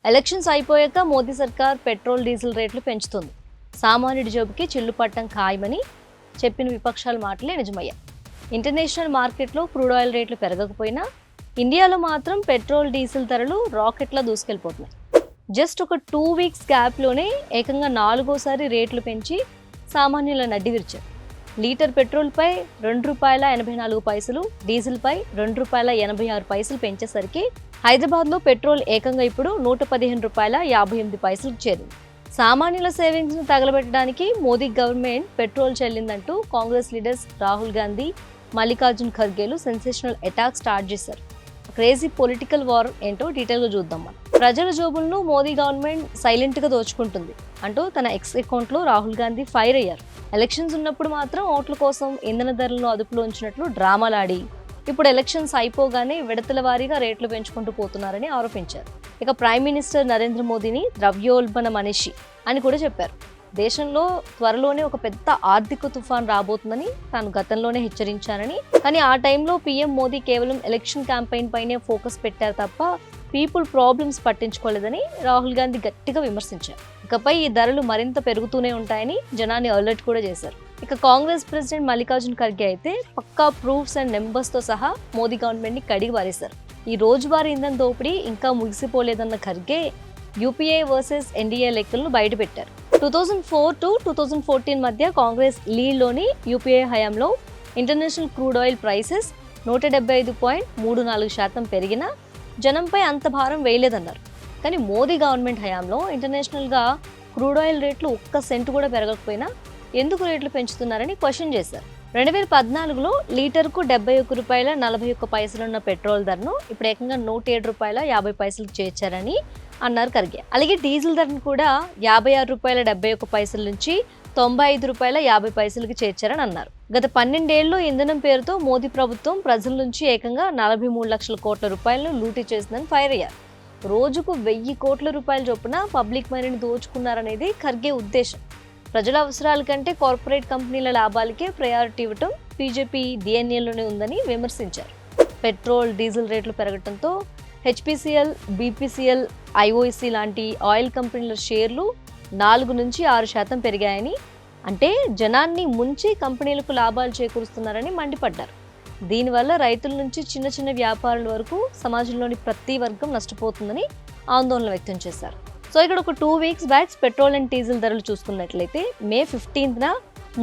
Elections అయిపోయాక మోదీ సర్కార్ petrol diesel రేట్లు పెంచుతుంది. సామాన్యుడి జేబుకి చిల్లు పట్టం ఖాయమని చెప్పిన విపక్షాల మాటలే నిజమయ్యాయి. ఇంటర్నేషనల్ మార్కెట్లో క్రూడ్ ఆయిల్ రేట్లు పెరగకపోయినా ఇండియాలో మాత్రం పెట్రోల్ డీజిల్ ధరలు రాకెట్లా దూసుకెళ్ళిపోతున్నాయి. జస్ట్ ఒక 2 వీక్స్ గ్యాప్లోనే ఏకంగా 4వ రేట్లు పెంచి సామాన్యుల నడ్డి విరిచారు. లీటర్ పెట్రోల్పై ₹2.84, డీజిల్పై ₹2.86 పెంచేసరికి హైదరాబాద్లో పెట్రోల్ ఏకంగా ఇప్పుడు ₹115.58 చేరింది. సామాన్యుల సేవింగ్స్ను తగలబెట్టడానికి మోదీ గవర్నమెంట్ పెట్రోల్ చెల్లిందంటూ కాంగ్రెస్ లీడర్స్ రాహుల్ గాంధీ, మల్లికార్జున్ ఖర్గేలు సెన్సేషనల్ అటాక్ స్టార్ట్ చేశారు. క్రేజీ పొలిటికల్ వార్ ఏంటో డీటెయిల్గా చూద్దాం. మనం ప్రజల జోబులను మోదీ గవర్నమెంట్ సైలెంట్గా దోచుకుంటుంది అంటూ తన ఎక్స్ అకౌంట్లో రాహుల్ గాంధీ ఫైర్ అయ్యారు. ఎలక్షన్స్ ఉన్నప్పుడు మాత్రం ఓట్ల కోసం ఇంధన ధరలను అదుపులో ఉంచినట్లు డ్రామాలాడి ఇప్పుడు ఎలక్షన్స్ అయిపోగానే విడతల వారీగా రేట్లు పెంచుకుంటూ పోతున్నారని ఆరోపించారు. ఇక ప్రైమ్ మినిస్టర్ నరేంద్ర మోదీని ద్రవ్యోల్బణ మనిషి అని కూడా చెప్పారు. దేశంలో త్వరలోనే ఒక పెద్ద ఆర్థిక తుఫాన్ రాబోతుందని తాను గతంలోనే హెచ్చరించానని, కానీ ఆ టైంలో పీఎం మోదీ కేవలం ఎలక్షన్ క్యాంపెయిన్ పైనే ఫోకస్ పెట్టారు తప్ప పీపుల్ ప్రాబ్లమ్స్ పట్టించుకోలేదని రాహుల్ గాంధీ గట్టిగా విమర్శించారు. ఇకపై ఈ ధరలు మరింత పెరుగుతూనే ఉంటాయని జనాన్ని అలర్ట్ కూడా చేశారు. ఇక కాంగ్రెస్ ప్రెసిడెంట్ మల్లికార్జున్ ఖర్గే అయితే పక్కా ప్రూఫ్స్ అండ్ నెంబర్స్తో సహా మోదీ గవర్నమెంట్ని కడిగి వారేశారు. ఈ రోజువారీ ఇంధన దోపిడీ ఇంకా ముగిసిపోలేదన్న ఖర్గే యూపీఏ వర్సెస్ ఎన్డీఏ లెక్కలను బయటపెట్టారు. 2004 to 2014 మధ్య కాంగ్రెస్ లీడ్లోని యూపీఏ హయాంలో ఇంటర్నేషనల్ క్రూడ్ ఆయిల్ ప్రైసెస్ 175.34% పెరిగినా జనంపై అంత భారం వేయలేదన్నారు. కానీ మోదీ గవర్నమెంట్ హయాంలో ఇంటర్నేషనల్గా క్రూడ్ ఆయిల్ రేట్లు ఒక్క సెంటు కూడా పెరగకపోయినా ఎందుకు రేట్లు పెంచుతున్నారని క్వశ్చన్ చేశారు. 2014లో లీటర్కు ₹71.41 ఉన్న పెట్రోల్ ధరను ఇప్పుడు ఏకంగా ₹107.50 చేర్చారని అన్నారు ఖర్గే. అలాగే డీజిల్ ధరను కూడా ₹56.71 నుంచి ₹95.50 చేర్చారని అన్నారు. గత 12 ఏళ్లలో ఇంధనం పేరుతో మోదీ ప్రభుత్వం ప్రజల నుంచి ఏకంగా 43 లక్షల కోట్ల రూపాయలను లూటీ చేసిందని ఫైర్ అయ్యారు. రోజుకు 1000 కోట్ల రూపాయల చొప్పున పబ్లిక్ మనీని దోచుకున్నారనేది ఖర్గే ఉద్దేశం. ప్రజల అవసరాల కంటే కార్పొరేట్ కంపెనీల లాభాలకే ప్రయారిటీ ఇవ్వటం బీజేపీ డిఎన్ఏలోనే ఉందని విమర్శించారు. పెట్రోల్, డీజిల్ రేట్లు పెరగడంతో హెచ్పీసీఎల్, బీపీసీఎల్, ఐఓఐసీ లాంటి ఆయిల్ కంపెనీల షేర్లు 4 నుంచి 6% పెరిగాయని, అంటే జనాన్ని ముంచి కంపెనీలకు లాభాలు చేకూరుస్తున్నారని మండిపడ్డారు. దీనివల్ల రైతుల నుంచి చిన్న చిన్న వ్యాపారుల వరకు సమాజంలోని ప్రతి వర్గం నష్టపోతుందని ఆందోళన వ్యక్తం చేశారు. సో ఇక్కడ ఒక 2 weeks back petrol and diesel ధరలు చూసుకున్నట్లయితే May 15న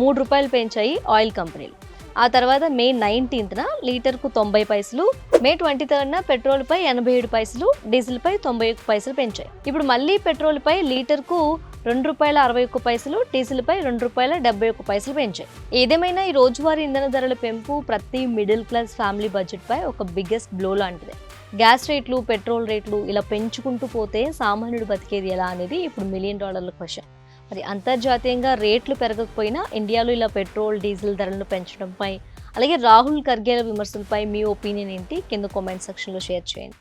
₹3 పెంచాయి ఆయిల్ కంపెనీలు. ఆ తర్వాత May 19న లీటర్కు 90 పైసలు, May 23న పెట్రోల్పై 87 పైసలు, డీజిల్పై 91 పెంచాయి. ఇప్పుడు మళ్ళీ పెట్రోల్పై లీటర్కు ₹2.61, డీజిల్పై ₹2.71 పెంచాయి. ఏదేమైనా ఈ రోజువారీ ఇంధన ధరల పెంపు ప్రతి మిడిల్ క్లాస్ ఫ్యామిలీ బడ్జెట్పై ఒక బిగ్గెస్ట్ బ్లో లాంటిదే. గ్యాస్ రేట్లు, పెట్రోల్ రేట్లు ఇలా పెంచుకుంటూ పోతే సామాన్యుడు బతికేది ఎలా అనేది ఇప్పుడు $1 మిలియన్ క్వశ్చన్. మరి అంతర్జాతీయంగా రేట్లు పెరగకపోయినా ఇండియాలో ఇలా పెట్రోల్, డీజిల్ ధరలను పెంచడంపై, అలాగే రాహుల్ ఖర్గేల విమర్శలపై మీ ఒపీనియన్ ఏంటి? కింద కామెంట్ సెక్షన్లో షేర్ చేయండి.